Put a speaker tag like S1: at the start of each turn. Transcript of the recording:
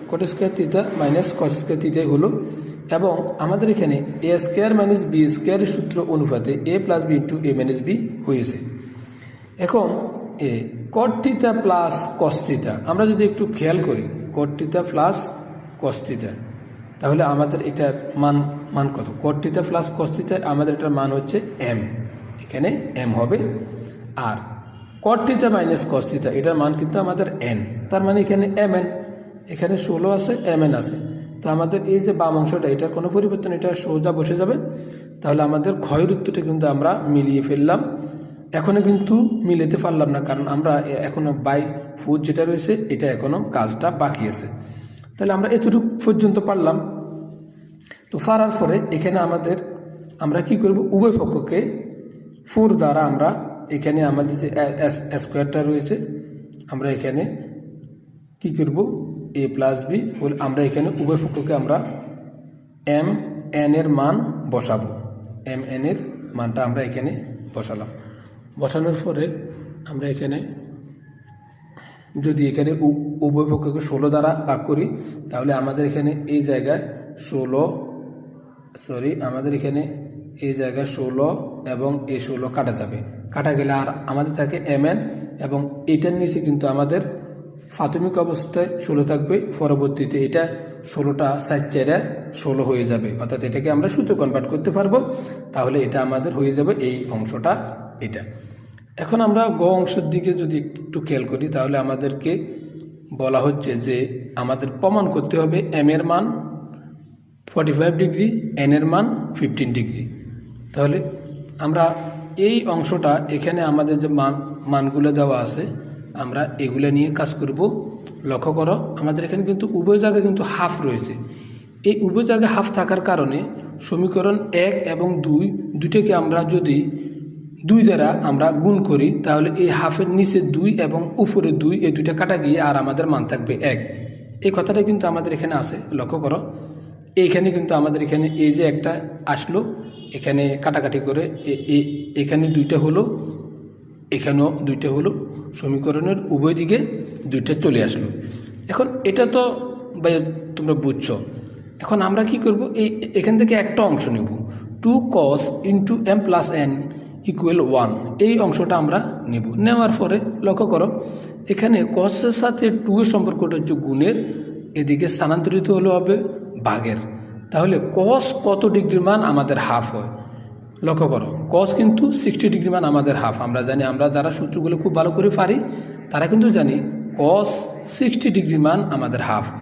S1: কট square theta minus cos square থিটাই হলো। এবং আমাদের এখানে এ স্কোয়ার মাইনাস বি স্কোয়ারের সূত্র অনুপাতে A plus B into A minus B হয়েছে। এখন এ cot theta plus cos theta আমরা যদি একটু খেয়াল করি, cot theta plus cos theta, তাহলে আমাদের এটার মান কত? Cot theta plus cos theta আমাদের এটার মান হচ্ছে এম, এখানে এম হবে। আর cot theta minus cos theta এটার মান কিন্তু আমাদের এন, তার মানে এখানে এম এন, এখানে 16 আছে, এম এন আছে। তো আমাদের এই যে বাম অংশটা এটার কোনো পরিবর্তন, এটা সোজা বসে যাবে। তাহলে আমাদের ক্ষয়ের উত্তরটা কিন্তু আমরা মিলিয়ে ফেললাম। এখনও কিন্তু মিলাতে পারলাম না, কারণ আমরা এখনও বাই 4 যেটা রয়েছে এটা এখনও কাজটা বাকি আছে। তাহলে আমরা এতটুকু পর্যন্ত পারলাম। তো পারার পরে এখানে আমরা কি করব, উভয় পক্ষকে 4 দ্বারা আমরা এখানে আমাদের যে স্কোয়ারটা রয়েছে আমরা এখানে কি করব, এ প্লাস বি বলে আমরা এখানে উভয় পক্ষকে আমরা এম এন এর মান বসাবো। এম এন এর মানটা আমরা এখানে বসালাম। বসানোর পরে আমরা এখানে যদি এখানে উভয় পক্ষকে 16 দ্বারা ভাগ করি, তাহলে আমাদের এখানে এই জায়গায় 16 এবং এই 16 কাটা যাবে। কাটা গেলে আর আমাদের থাকে এম এন, এবং এটার নিচে কিন্তু আমাদের প্রাথমিক অবস্থায় 16 থাকবে, পরবর্তীতে এটা 16টা 4 হয়ে যাবে, অর্থাৎ এটাকে আমরা সূত্র কনভার্ট করতে পারবো। তাহলে এটা আমাদের হয়ে যাবে এই অংশটা এটা। এখন আমরা গ অংশের দিকে যদি একটু খেয়াল করি, তাহলে আমাদেরকে বলা হচ্ছে যে আমাদের প্রমাণ করতে হবে এম এর মান 45 ডিগ্রি, এন এর মান 15 ডিগ্রি। তাহলে আমরা এই অংশটা এখানে আমাদের যে মানগুলো দেওয়া আছে আমরা এগুলো নিয়ে কাজ করব। লক্ষ্য করো আমাদের এখানে কিন্তু উভয় জায়গায় কিন্তু হাফ রয়েছে। এই উভয় জায়গায় হাফ থাকার কারণে সমীকরণ 1 এবং 2 দুটোকে আমরা যদি 2 দ্বারা আমরা গুণ করি, তাহলে এই হাফের নিচে 2 এবং উপরে 2 এই দুইটা কাটা গিয়ে আর আমাদের মান থাকবে 1। এই কথাটা কিন্তু আমাদের এখানে আছে। লক্ষ্য করো এইখানে কিন্তু আমাদের এখানে এই যে একটা আসলো, এখানে কাটাকাটি করে এখানে 2টা হলো, এখানেও 2টা হলো, সমীকরণের উভয় দিকে 2টা চলে আসলো। এখন এটা তো ভাই তোমরা বুঝছো। এখন আমরা কি করব, এখান থেকে একটা অংশ নেব, 2 cos into m plus n equal 1, এই অংশটা আমরা নেব। নেওয়ার পরে লক্ষ্য করো এখানে কসের সাথে 2 এর সম্পর্কটা হচ্ছে গুণের, এদিকে স্থানান্তরিত হলো হবে ভাগের। তাহলে কস কত ডিগ্রির মান আমাদের হাফ হয়। লক্ষ্য করো কস কিন্তু 60 ডিগ্রি মান আমাদের হাফ। আমরা জানি, আমরা যারা সূত্রগুলো খুব ভালো করে পারি তারা কিন্তু জানি কস 60 ডিগ্রি মান আমাদের হাফ।